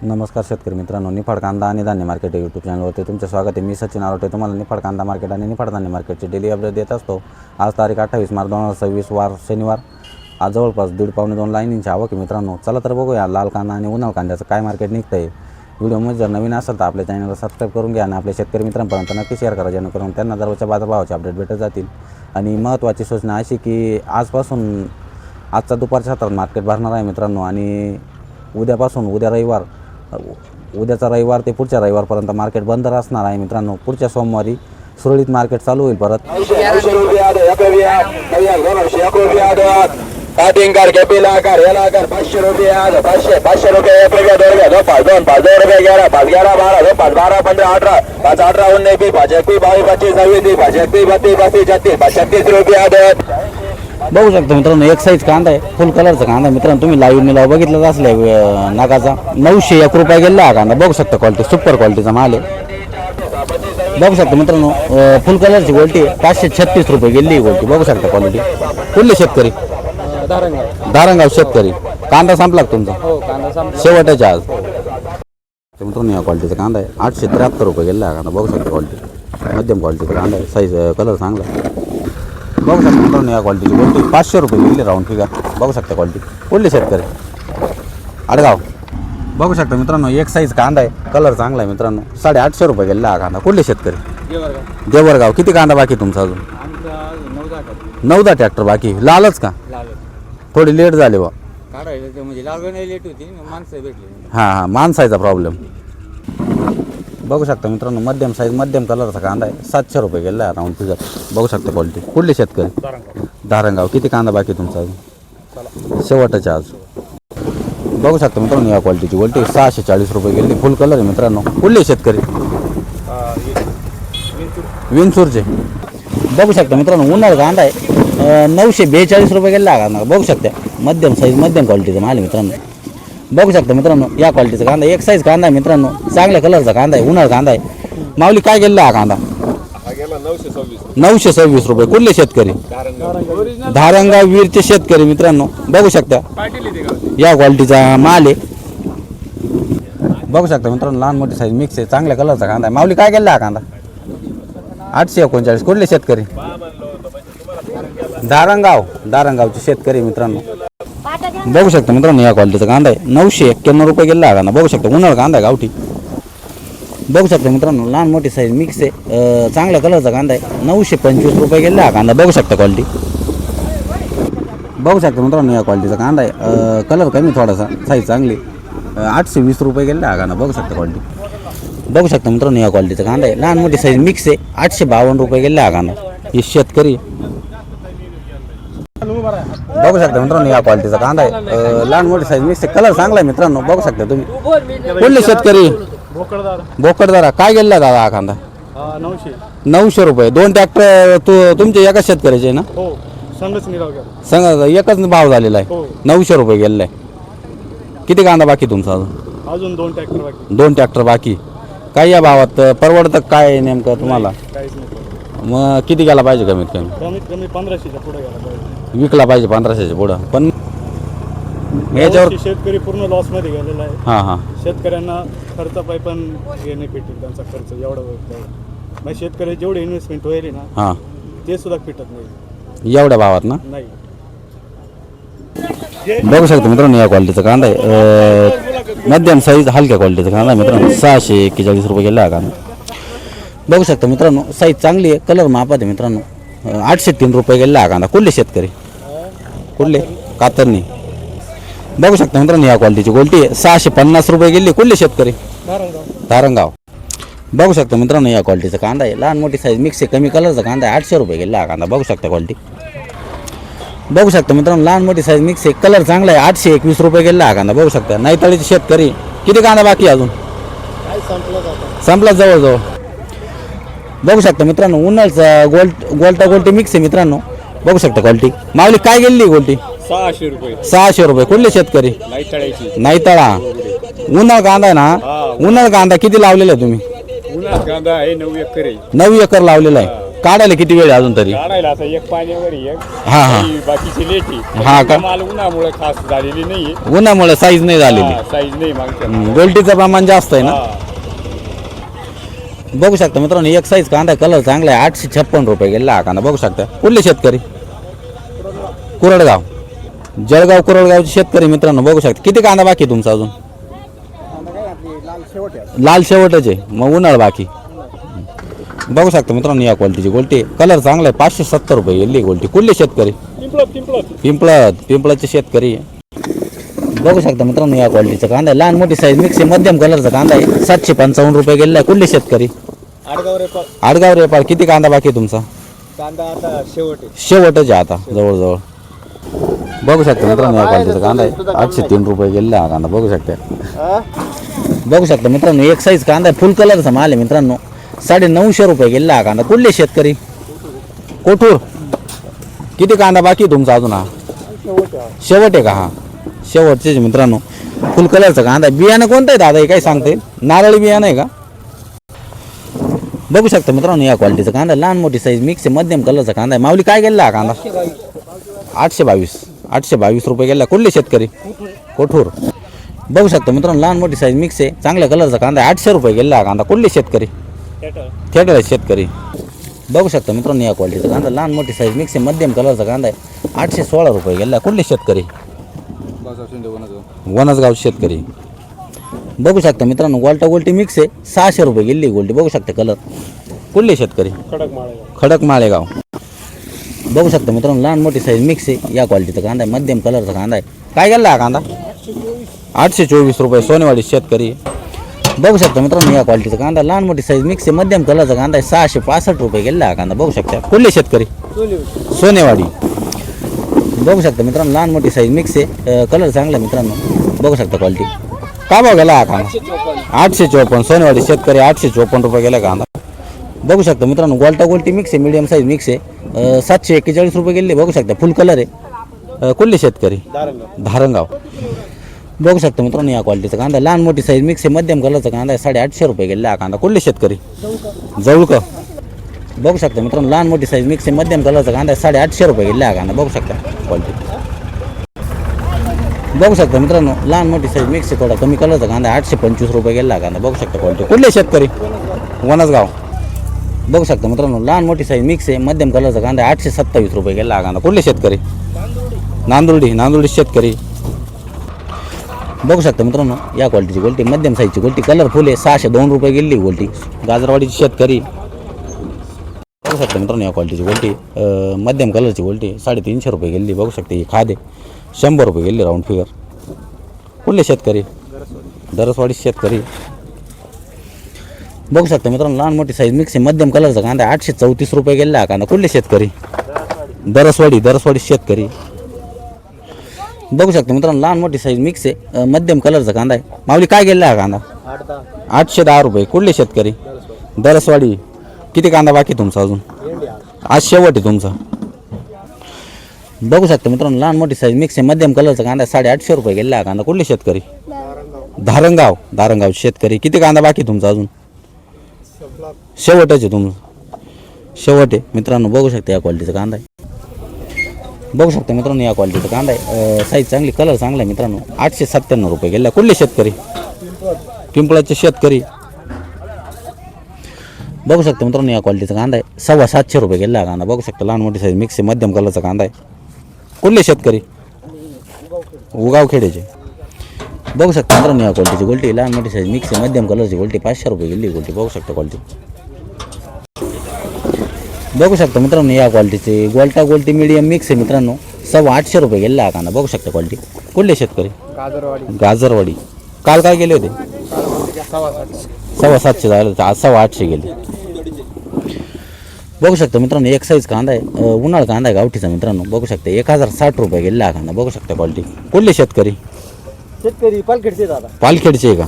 नमस्कार शेतकरी मित्रांनो, निफाड कांदा आणि धान्य मार्केट यूट्यूब चॅनलवरती तुमचे स्वागत आहे। मी सचिन आरोटे तुम्हाला निफाड कांदा मार्केट आणि निफाड धान्य मार्केटचे डेली अपडेट देत असतो। आज तारीख 28 मार्च 2026 वार शनिवार। आज जवळपास 1.5-2 लाईनींची आवक आहे मित्रांनो। चला तर बघूया लाल कांदा आणि उन्हाळ कांद्याचं काय मार्केट निघतं आहे। व्हिडिओमध्ये जर नवीन असेल तर आपल्या चॅनलला सबस्क्राईब करून घ्या आणि आपल्या शेतकरी मित्रांपर्यंत नक्की शेअर करा, जेणेकरून त्यांना दररोजच्या बाजारभावाचे अपडेट भेटत जातील। आणि महत्त्वाची सूचना अशी की आजपासून आजचा दुपारच्या सत्रात मार्केट भरणार आहे मित्रांनो। आणि उद्यापासून उद्याचा रविवार ते पुढच्या रविवारपर्यंत मार्केट बंद असणार आहे मित्रांनो। पुढच्या सोमवारी सुरळीत मार्केट चालू होईल परत। काटिंगकर केपीलाकर हेलाकर 500 रुपये आज 500 रुपये एक रुपये 2 रुपये 5 2 5 2 रुपये 11 5 11 12 5 12 15 18 5 18 19 5 21 22 25 26 5 31 32 32 36 36 रुपये आदत। बघू शकता मित्रांनो, एक साईज कांदा आहे, फुल कलरचा कांदा मित्रांनो। तुम्ही लाईव्ह निलाव बघितलाच असले नागाचा 901 रुपये गेला हा कांदा। बघू शकता क्वालिटी सुपर क्वालिटीचा माल आहे। बघू शकता मित्रांनो, फुल कलरची क्वालिटी 536 रुपये गेली क्वालिटी। बघू शकता क्वालिटी। कुठले शेतकरी? धारणगाव शेतकरी। कांदा संपला तुमचा? हो, कांदा संपला शेवटाच्या आज मित्रांनो। या क्वालिटीचा कांदा आहे 873 रुपये गेला हा कांदा। बघू शकता क्वालिटी मध्यम क्वालिटीचा कांदा आहे, साईज कलर चांगला आहे। बघू शकता मित्रांनो, या क्वालिटीची क्वालिटी 500 रुपये गेली राऊंड फिगर। बघू शकता क्वालिटी। कुठले शेतकरी? आडगाव। बघू शकता मित्रांनो, एक साईज कांदा आहे, कलर चांगला आहे मित्रांनो। 850 रुपये गेला हा कांदा। कुठले शेतकरी? देवरगाव। किती कांदा बाकी तुमचा अजून? 9-10 ट्रॅक्टर बाकी। लालच का? थोडी लेट झाली बा म्हणजे लागवड लेट होती, माणसं भेटली। हां, माणसाचा प्रॉब्लेम। बघू शकता मित्रांनो, मध्यम साईज मध्यम कलरचा कांदा आहे। 700 रुपये गेला राऊंड फिगर। बघू शकता क्वालिटी। कुठले शेतकरी? धारणगाव। किती कांदा बाकी तुमचा अजून? शेवटाच्या आज। बघू शकता मित्रांनो, या क्वालिटीची क्वालिटी 640 रुपये गेली। फुल कलर आहे मित्रांनो। कुठले शेतकरी? विंचूरचे। बघू शकता मित्रांनो, उन्हाळ कांदा आहे 942 रुपये गेला कांदा। बघू शकता मध्यम साईज मध्यम क्वालिटीचा माल आहे मित्रांनो। बघू शकता मित्रांनो, या क्वालिटीचा कांदा एक साईज कांदा आहे मित्रांनो। चांगल्या कलरचा कांदा आहे, उन्हाळ कांदा आहे। माऊली काय गेला हा कांदा? 926 रुपये। कुठले शेतकरी? धारणगाव वीरचे शेतकरी मित्रांनो। बघू शकता या क्वालिटीचा माल आहे। बघू शकता मित्रांनो, लहान मोठी साईज मिक्स आहे, चांगल्या कलरचा कांदा आहे। माऊली काय गेला हा कांदा? 839। कुठले शेतकरी? धारणगावचे शेतकरी मित्रांनो। बघू शकता मित्रांनो, या क्वालिटीचा कांदा आहे 991 रुपये गेला हा कांदा। बघू शकता उन्हाळ कांदा आहे गावठी। बघू शकता मित्रांनो, लहान मोठी साईज मिक्स आहे, चांगल्या कलरचा कांदा आहे 925 रुपये गेला हा कांदा। बघू शकता क्वालिटी। बघू शकता मित्रांनो, या क्वालिटीचा कांदा आहे, कलर कमी थोडासा, साईज चांगली। 820 रुपये गेला हा कांदा। बघू शकता क्वालिटी। बघू शकता मित्रांनो, या क्वालिटीचा कांदा आहे, लहान मोठी साईज मिक्स आहे 852 रुपये गेला हा कांदा। हे शेतकरी। बघू शकता मित्रांनो, या क्वालिटीचा कांदा आहे, लहान मोठी साईज मिक्स आहे, कलर चांगला आहे मित्रांनो। बघू शकता तुम्ही। कुठले शेतकरी? भोकरदारा। काय गेला दादा हा कांदा? 900 रुपये। 2 ट्रॅक्टर तुमचे एकाच शेतकऱ्याचे ना? संघ एकच भाव झालेला आहे। 900 रुपये गेलेला आहे। किती कांदा बाकी तुमचा अजून 2 ट्रॅक्टर बाकी। 2 ट्रॅक्टर बाकी। काय या भावात परवडतं काय नेमकं तुम्हाला? मग किती गेला पाहिजे कमीत कमी? 1500च्या पुढे गेला पाहिजे। विकला पाहिजे 1500च्या पुढं। पण याच्यावर शेतकरी पूर्ण लॉस मध्ये गेलेला आहे। हां शेतकऱ्यांना खर्च पाय पण हे नाही भेटेल, त्यांचा खर्च एवढा मग शेतकरी जेवढे इन्व्हेस्टमेंट होईल ना हां ते सुद्धा फिटत नाही एवढ्या भावात ना? नाही। बघू शकता मित्रांनो, या क्वालिटीचा कांदा आहे, मध्यम साईज हलक्या क्वालिटीचा कांदा आहे मित्रांनो। 641 रुपये गेला हा कांदा। बघू शकता मित्रांनो, साईज चांगली आहे, कलर मापात आहे मित्रांनो। 803 रुपये गेला हा कांदा। कुठले शेतकरी? कुठले? कातरणी। बघू शकता मित्रांनो, या क्वालिटीची क्वालिटी आहे 650 रुपये गेली। कुठले शेतकरी? धारणगाव। बघू शकता मित्रांनो, या क्वालिटीचा कांदा आहे, लहान मोठी साईज मिक्स आहे, कमी कलरचा कांदा आहे। 800 रुपये गेला हा कांदा। बघू शकता क्वालिटी। बघू शकता मित्रांनो, लहान मोठी साईज मिक्स आहे, कलर चांगला आहे। 821 रुपये गेला हा कांदा। बघू शकता नाईतळीचे शेतकरी। किती कांदा बाकी अजून? संपला जवळजवळ। बघू शकता मित्रांनो, उन्हाळचा गोल्टा मिक्स आहे मित्रांनो। बघू शकता क्वालिटी। माऊली काय गेली गोल्टी? 600 रुपये। 600 रुपये। कुठले शेतकरी? नाईतळा। उन्हाळ कांदा आहे ना? उन्हाळ कांदा किती लावलेला आहे तुम्ही? उन्हाळ कांदा आहे 9 एकर आहे। 9 एकर लावलेला आहे। काढायला किती वेळ आहे अजून तरी? काढायला आता एक पाण्यावर एक हा हा बाकीची लेटी हा का? माल उन्हामुळे खास झालेली नाहीये, उन्हामुळे साईज नाही झालेली. साईज नाही मागच्या गोल्टीचं प्रमाण जास्त आहे ना. बघू शकता मित्रांनो एक साईज कांदा कलर चांगला आहे. 856 रुपये गेला हा कांदा. बघू शकता. कुठले शेतकरी? कुरडगाव, जळगाव कुरडगावचे शेतकरी मित्रांनो. बघू शकता. किती कांदा बाकी तुमचा अजून? लाल शेवटच आहे. मग उन्हाळ बाकी. बघू शकता मित्रांनो या क्वालिटीची गोल्टी. कलर चांगला आहे. 570 रुपये गेली गोल्टी. कुठले शेतकरी? पिंपळाचे शेतकरी. बघू शकता मित्रांनो या क्वालिटीचा कांदा आहे. लहान मोठी साईज मिक्स आहे. मध्यम कलरचा कांदा आहे. 755 रुपये गेलेला आहे. कुठले शेतकरी? आडगाव रेपाळ. किती कांदा बाकी आहे तुमचा? कांदा आता शेवटच आहे आता जवळजवळ. बघू शकता मित्रांनो या क्वालिटीचा कांदा आहे. 803 रुपये गेलेला हा कांदा. बघू शकता. बघू शकता मित्रांनो एक साईज कांदा आहे. फुल कलरचा माल आहे मित्रांनो. 950 रुपये गेलेला हा कांदा. कुठले शेतकरी? कोठूर. किती कांदा बाकी आहे तुमचा अजून? हा शेवट आहे का? हा शेवटचे मित्रांनो. फुल कलरचा कांदा आहे. बियाणं कोणतं आहे दादा? हे काय सांगते? नारळी बियाणं आहे का? बघू शकता मित्रांनो या क्वालिटीचा कांदा. लहान मोठी साईज मिक्स आहे. मध्यम कलरचा कांदा आहे. माऊली काय गेला हा कांदा? 822 रुपये गेला. कुठले शेतकरी? कोठूर. बघू शकता मित्रांनो लहान मोठी साईज मिक्स आहे. चांगल्या कलरचा कांदा आहे. 800 रुपये गेला हा कांदा. कुठले शेतकरी? थिएटर शेतकरी. बघू शकता मित्रांनो या क्वालिटीचा कांदा. लहान मोठी साईज मिक्स आहे. मध्यम कलरचा कांदा आहे. 816 रुपये गेला. कुठले शेतकरी? वनसगाव शेतकरी. बघू शकता मित्रांनो गोल्टा गोल्टी मिक्स आहे. 600 रुपये गेली गोल्टी. बघू शकता कलर. कुठले शेतकरी? खडक माळेगाव. बघू शकता मित्रांनो लहान मोठी साईज मिक्स आहे. या क्वालिटीचा कांदा आहे. मध्यम कलरचा कांदा आहे. काय गेला हा कांदा? 824 रुपये. सोनेवाडी शेतकरी. बघू शकता मित्रांनो या क्वालिटीचा कांदा. लहान मोठी साईज मिक्स आहे. मध्यम कलरचा कांदा आहे. 665 रुपये गेला हा कांदा. बघू शकता. कुठले शेतकरी? सोनेवाडी. बघू शकता मित्रांनो लहान मोठी साईज मिक्स आहे. कलर चांगला आहे मित्रांनो. बघू शकता क्वालिटी. काय भाव गेला हा कांदा? 854. सोनेवाडी शेतकरी. 854 रुपये गेला कांदा. बघू शकता मित्रांनो गोल्टा गोल्टी मिक्स आहे. मीडियम साईज मिक्स आहे. 741 रुपये गेले. बघू शकता फुल कलर आहे. कुठले शेतकरी? धारणगाव. बघू शकता मित्रांनो या क्वालिटीचा कांदा. लहान मोठी साईज मिक्स आहे. मध्यम कलरचा कांदा आहे. 850 रुपये गेला हा कांदा. कुठले शेतकरी? जवळका. बघू शकता मित्रांनो लहान मोठी साईज मिक्स आहे. मध्यम कलरचा कांदा आहे. 850 रुपये गेला हा कांदा. बघू शकता क्वालिटी. बघू शकता मित्रांनो लहान मोठी साईज मिक्स आहे. थोडा कमी कलरचा कांदा आहे. 825 रुपये गेला हा कांदा. बघू शकता क्वालिटी. कुठले शेतकरी? वनसगाव. बघू शकता मित्रांनो लहान मोठी साईज मिक्स आहे. मध्यम कलरचा कांदा आहे. 827 रुपये गेला हा कांदा. कुठले शेतकरी? नांदुर्डी शेतकरी. बघू शकता मित्रांनो या क्वालिटीची गोल्टी. मध्यम साईजची गोल्टी. कलरफुल आहे. 602 रुपये गेली गोल्टी. गाजरवाडीची शेतकरी. बघू शकता मित्रांनो या क्वालिटीची गोल्टी. मध्यम कलरची गोल्टी. 350 रुपये गेली. बघू शकता ही खाद आहे. 100 रुपये गेली राऊंड फिगर. कुठले शेतकरी? दरसवाडी शेतकरी. बघू शकता मित्रांनो लहान मोठी साईज मिक्स आहे. मध्यम कलरचा कांदा 834 रुपये गेला हा कांदा. कुठले शेतकरी? दरसवाडी शेतकरी. बघू शकता मित्रांनो लहान मोठी साईज मिक्स आहे. मध्यम कलरचा कांदा आहे. माऊली काय गेला हा कांदा? 810 रुपये. कुठले शेतकरी? दरसवाडी. किती कांदा बाकी तुमचा अजून? आज शेवट आहे तुमचा. बघू शकता मित्रांनो लहान मोठी साईज मिक्स आहे. मध्यम कलरचा कांदा 850 रुपये गेला हा कांदा. कुठले शेतकरी? धारणगाव शेतकरी. किती कांदा बाकी तुमचा अजून? शेवटच आहे तुमचं. शेवट आहे मित्रांनो. बघू शकता या क्वालिटीचा कांदा आहे. बघू शकता मित्रांनो या क्वालिटीचा कांदा आहे. साईज चांगली. कलर चांगला आहे मित्रांनो. 897 रुपये गेला. कुठले शेतकरी? पिंपळाचे शेतकरी. बघू शकता मित्रांनो या क्वालिटीचा कांदा आहे. 750 रुपये गेला हा कांदा. बघू शकता लहान मोठी साईज मिक्स आहे. मध्यम कलरचा कांदा आहे. कुठले शेतकरी? उगाव खेड्याचे. बघू शकता मित्रांनो या क्वालिटीची गोल्टी. लहान मोठी साईज मिक्स आहे. मध्यम कलरची गोल्टी. 500 रुपये गेली गोल्टी. बघू शकता क्वालिटी. बघू शकता मित्रांनो या क्वालिटीचे गोल्टा गोल्टी मीडियम मिक्स आहे मित्रांनो. 850 रुपये गेला हा कांदा. बघू शकता क्वालिटी. कुठले शेतकरी? गाजरवाडी. काल काय गेले होते? 750 झाले होते. आज 850 गेले. बघू शकता मित्रांनो एक साईज कांदा आहे. उन्हाळ कांदा आहे गावठीचा मित्रांनो. बघू शकता 1060 रुपये गेला हा कांदा. बघू शकता क्वालिटी. कुठले शेतकरी? शेतकरी पालखेडचे दादा. पालखेडचे आहे का?